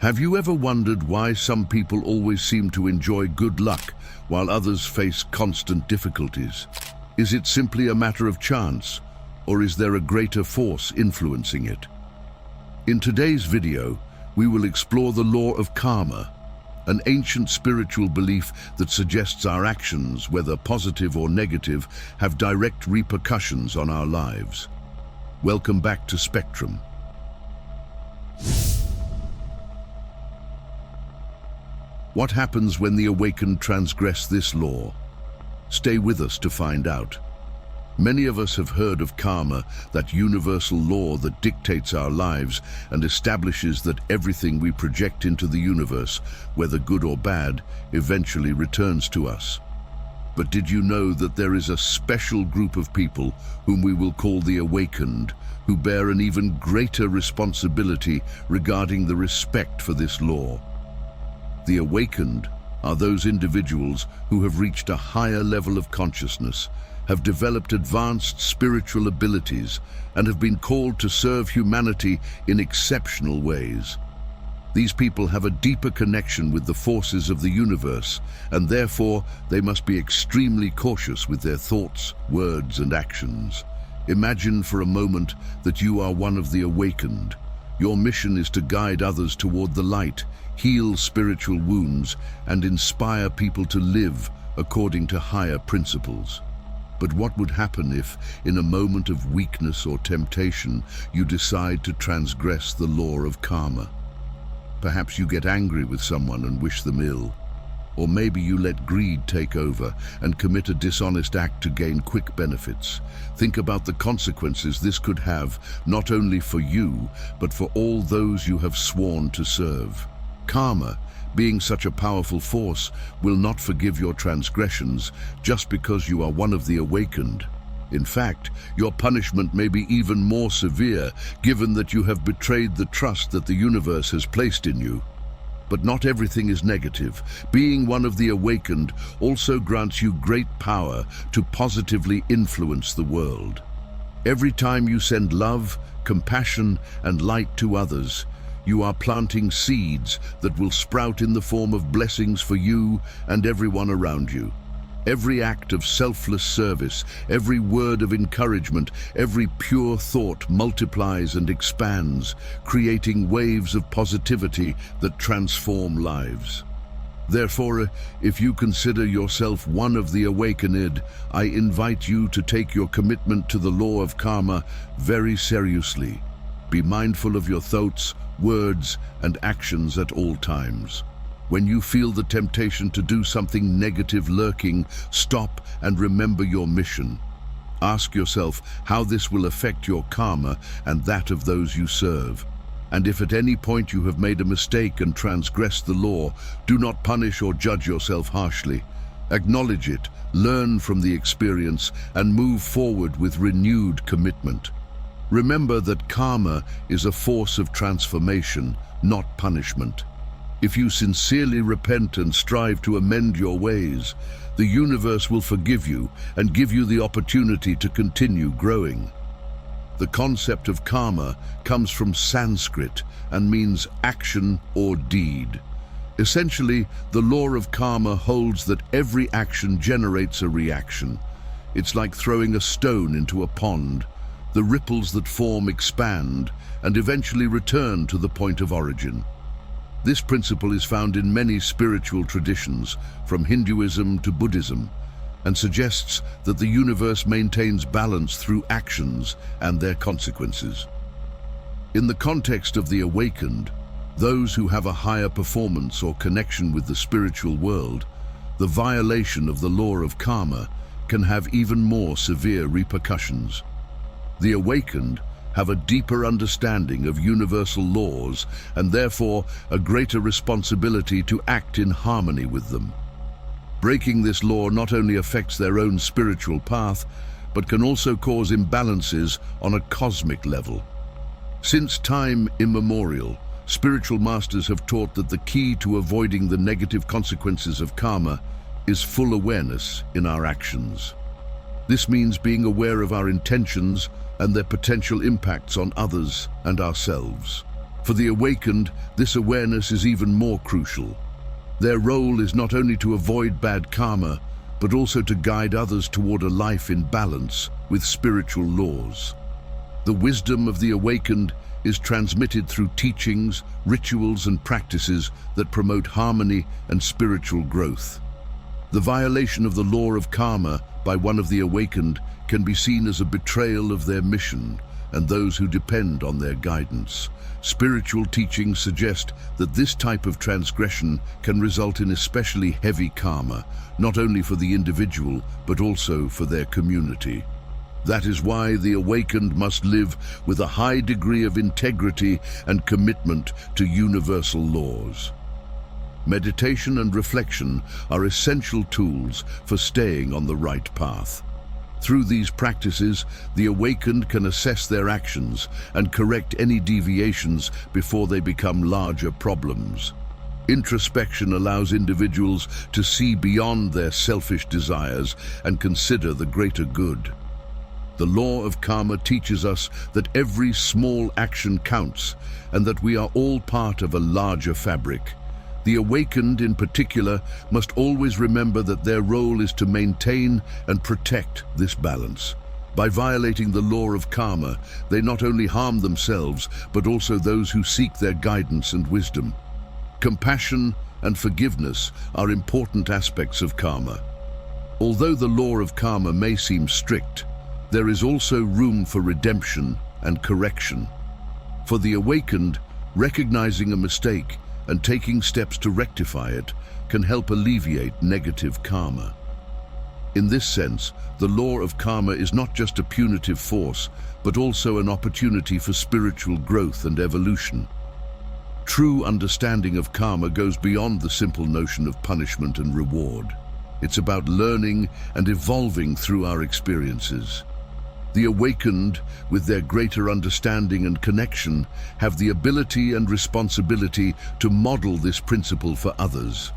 Have you ever wondered why some people always seem to enjoy good luck while others face constant difficulties? Is it simply a matter of chance, or is there a greater force influencing it? In today's video, we will explore the law of karma, an ancient spiritual belief that suggests our actions, whether positive or negative, have direct repercussions on our lives. Welcome back to Spectrum. What happens when the awakened transgress this law? Stay with us to find out. Many of us have heard of karma, that universal law that dictates our lives and establishes that everything we project into the universe, whether good or bad, eventually returns to us. But did you know that there is a special group of people, whom we will call the awakened, who bear an even greater responsibility regarding the respect for this law? The awakened are those individuals who have reached a higher level of consciousness, have developed advanced spiritual abilities, and have been called to serve humanity in exceptional ways. These people have a deeper connection with the forces of the universe, and therefore they must be extremely cautious with their thoughts, words, and actions. Imagine for a moment that you are one of the awakened. Your mission is to guide others toward the light, heal spiritual wounds, and inspire people to live according to higher principles. But what would happen if, in a moment of weakness or temptation, you decide to transgress the law of karma? Perhaps you get angry with someone and wish them ill. Or maybe you let greed take over and commit a dishonest act to gain quick benefits. Think about the consequences this could have, not only for you, but for all those you have sworn to serve. Karma, being such a powerful force, will not forgive your transgressions just because you are one of the awakened. In fact, your punishment may be even more severe, given that you have betrayed the trust that the universe has placed in you. But not everything is negative. Being one of the awakened also grants you great power to positively influence the world. Every time you send love, compassion, and light to others, you are planting seeds that will sprout in the form of blessings for you and everyone around you. Every act of selfless service, every word of encouragement, every pure thought multiplies and expands, creating waves of positivity that transform lives. Therefore, if you consider yourself one of the awakened, I invite you to take your commitment to the law of karma very seriously. Be mindful of your thoughts, words, and actions at all times. When you feel the temptation to do something negative lurking, stop and remember your mission. Ask yourself how this will affect your karma and that of those you serve. And if at any point you have made a mistake and transgressed the law, do not punish or judge yourself harshly. Acknowledge it, learn from the experience, and move forward with renewed commitment. Remember that karma is a force of transformation, not punishment. If you sincerely repent and strive to amend your ways, the universe will forgive you and give you the opportunity to continue growing. The concept of karma comes from Sanskrit and means action or deed. Essentially, the law of karma holds that every action generates a reaction. It's like throwing a stone into a pond. The ripples that form expand and eventually return to the point of origin. This principle is found in many spiritual traditions, from Hinduism to Buddhism, and suggests that the universe maintains balance through actions and their consequences. In the context of the awakened, those who have a higher performance or connection with the spiritual world, the violation of the law of karma can have even more severe repercussions. The awakened have a deeper understanding of universal laws and therefore a greater responsibility to act in harmony with them. Breaking this law not only affects their own spiritual path, but can also cause imbalances on a cosmic level. Since time immemorial, spiritual masters have taught that the key to avoiding the negative consequences of karma is full awareness in our actions. This means being aware of our intentions and their potential impacts on others and ourselves. For the awakened, this awareness is even more crucial. Their role is not only to avoid bad karma, but also to guide others toward a life in balance with spiritual laws. The wisdom of the awakened is transmitted through teachings, rituals, and practices that promote harmony and spiritual growth. The violation of the law of karma by one of the awakened can be seen as a betrayal of their mission and those who depend on their guidance. Spiritual teachings suggest that this type of transgression can result in especially heavy karma, not only for the individual, but also for their community. That is why the awakened must live with a high degree of integrity and commitment to universal laws. Meditation and reflection are essential tools for staying on the right path. Through these practices, the awakened can assess their actions and correct any deviations before they become larger problems. Introspection allows individuals to see beyond their selfish desires and consider the greater good. The law of karma teaches us that every small action counts and that we are all part of a larger fabric. The awakened, in particular, must always remember that their role is to maintain and protect this balance. By violating the law of karma, they not only harm themselves, but also those who seek their guidance and wisdom. Compassion and forgiveness are important aspects of karma. Although the law of karma may seem strict, there is also room for redemption and correction. For the awakened, recognizing a mistake and taking steps to rectify it can help alleviate negative karma. In this sense, the law of karma is not just a punitive force, but also an opportunity for spiritual growth and evolution. True understanding of karma goes beyond the simple notion of punishment and reward. It's about learning and evolving through our experiences. The awakened, with their greater understanding and connection, have the ability and responsibility to model this principle for others.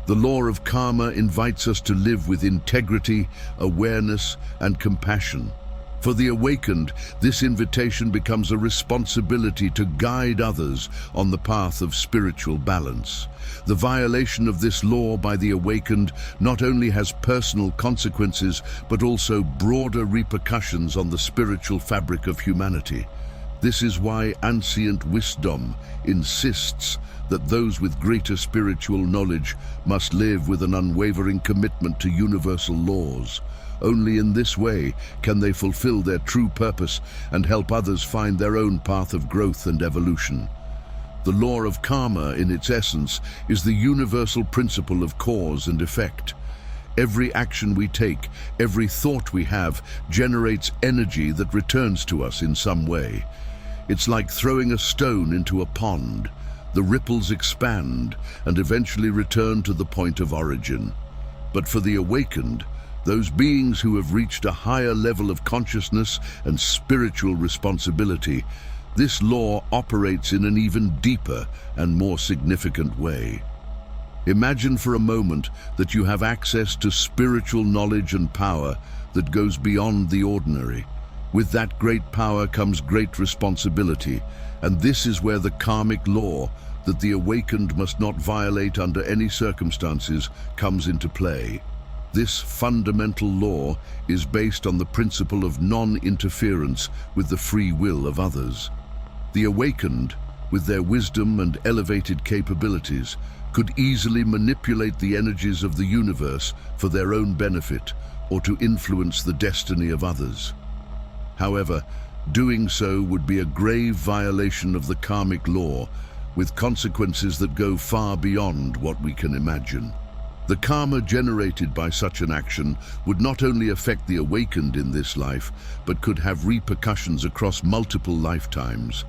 The law of karma invites us to live with integrity, awareness, and compassion. For the awakened, this invitation becomes a responsibility to guide others on the path of spiritual balance. The violation of this law by the awakened not only has personal consequences, but also broader repercussions on the spiritual fabric of humanity. This is why ancient wisdom insists that those with greater spiritual knowledge must live with an unwavering commitment to universal laws. Only in this way can they fulfill their true purpose and help others find their own path of growth and evolution. The law of karma, in its essence, is the universal principle of cause and effect. Every action we take, every thought we have, generates energy that returns to us in some way. It's like throwing a stone into a pond. The ripples expand and eventually return to the point of origin. But for the awakened, those beings who have reached a higher level of consciousness and spiritual responsibility, this law operates in an even deeper and more significant way. Imagine for a moment that you have access to spiritual knowledge and power that goes beyond the ordinary. With that great power comes great responsibility, and this is where the karmic law that the awakened must not violate under any circumstances comes into play. This fundamental law is based on the principle of non-interference with the free will of others. The awakened, with their wisdom and elevated capabilities, could easily manipulate the energies of the universe for their own benefit or to influence the destiny of others. However, doing so would be a grave violation of the karmic law, with consequences that go far beyond what we can imagine. The karma generated by such an action would not only affect the awakened in this life, but could have repercussions across multiple lifetimes.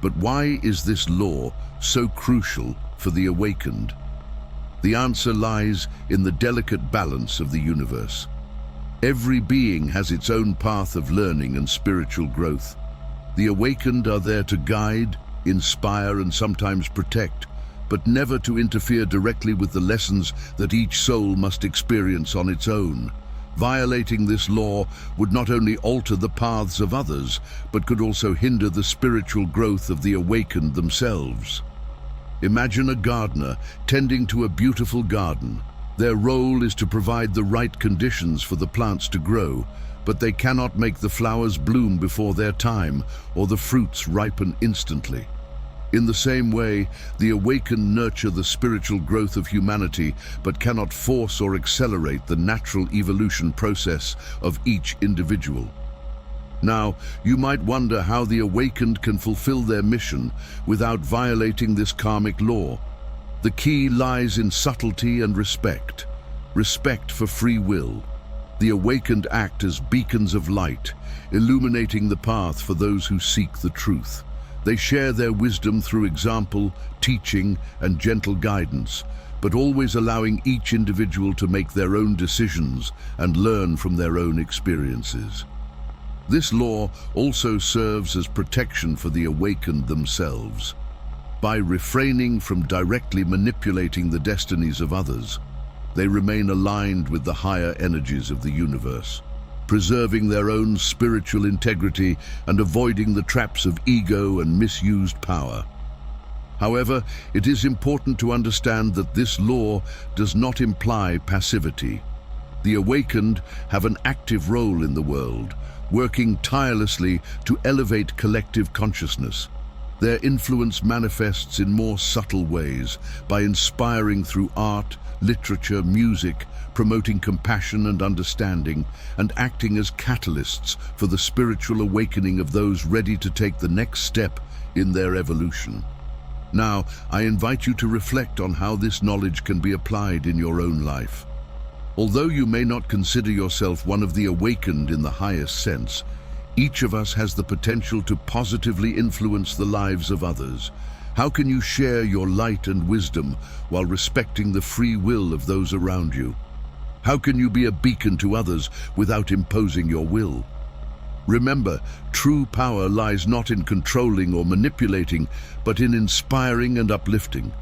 But why is this law so crucial for the awakened? The answer lies in the delicate balance of the universe. Every being has its own path of learning and spiritual growth. The awakened are there to guide, inspire, and sometimes protect, but never to interfere directly with the lessons that each soul must experience on its own. Violating this law would not only alter the paths of others, but could also hinder the spiritual growth of the awakened themselves. Imagine a gardener tending to a beautiful garden. Their role is to provide the right conditions for the plants to grow, but they cannot make the flowers bloom before their time or the fruits ripen instantly. In the same way, the awakened nurture the spiritual growth of humanity, but cannot force or accelerate the natural evolution process of each individual. Now, you might wonder how the awakened can fulfill their mission without violating this karmic law. The key lies in subtlety and respect. Respect for free will. The awakened act as beacons of light, illuminating the path for those who seek the truth. They share their wisdom through example, teaching, and gentle guidance, but always allowing each individual to make their own decisions and learn from their own experiences. This law also serves as protection for the awakened themselves. By refraining from directly manipulating the destinies of others, they remain aligned with the higher energies of the universe, preserving their own spiritual integrity and avoiding the traps of ego and misused power. However, it is important to understand that this law does not imply passivity. The awakened have an active role in the world, working tirelessly to elevate collective consciousness. Their influence manifests in more subtle ways, by inspiring through art, literature, music, promoting compassion and understanding, and acting as catalysts for the spiritual awakening of those ready to take the next step in their evolution. Now, I invite you to reflect on how this knowledge can be applied in your own life. Although you may not consider yourself one of the awakened in the highest sense, each of us has the potential to positively influence the lives of others. How can you share your light and wisdom while respecting the free will of those around you? How can you be a beacon to others without imposing your will? Remember, true power lies not in controlling or manipulating, but in inspiring and uplifting.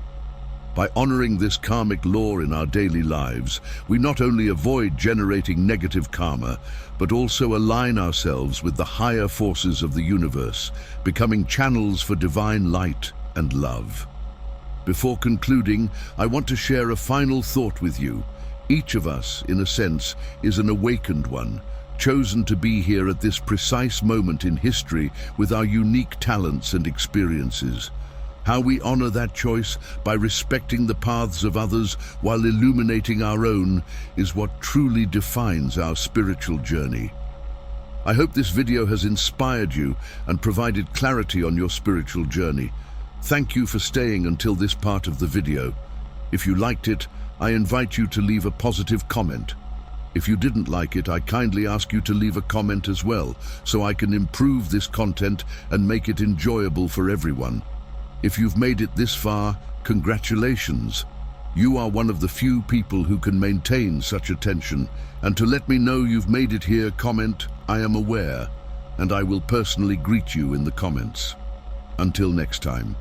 By honoring this karmic law in our daily lives, we not only avoid generating negative karma, but also align ourselves with the higher forces of the universe, becoming channels for divine light and love. Before concluding, I want to share a final thought with you. Each of us, in a sense, is an awakened one, chosen to be here at this precise moment in history with our unique talents and experiences. How we honor that choice by respecting the paths of others while illuminating our own is what truly defines our spiritual journey. I hope this video has inspired you and provided clarity on your spiritual journey. Thank you for staying until this part of the video. If you liked it, I invite you to leave a positive comment. If you didn't like it, I kindly ask you to leave a comment as well, so I can improve this content and make it enjoyable for everyone. If you've made it this far, congratulations. You are one of the few people who can maintain such attention, and to let me know you've made it here, comment, "I am aware," and I will personally greet you in the comments. Until next time.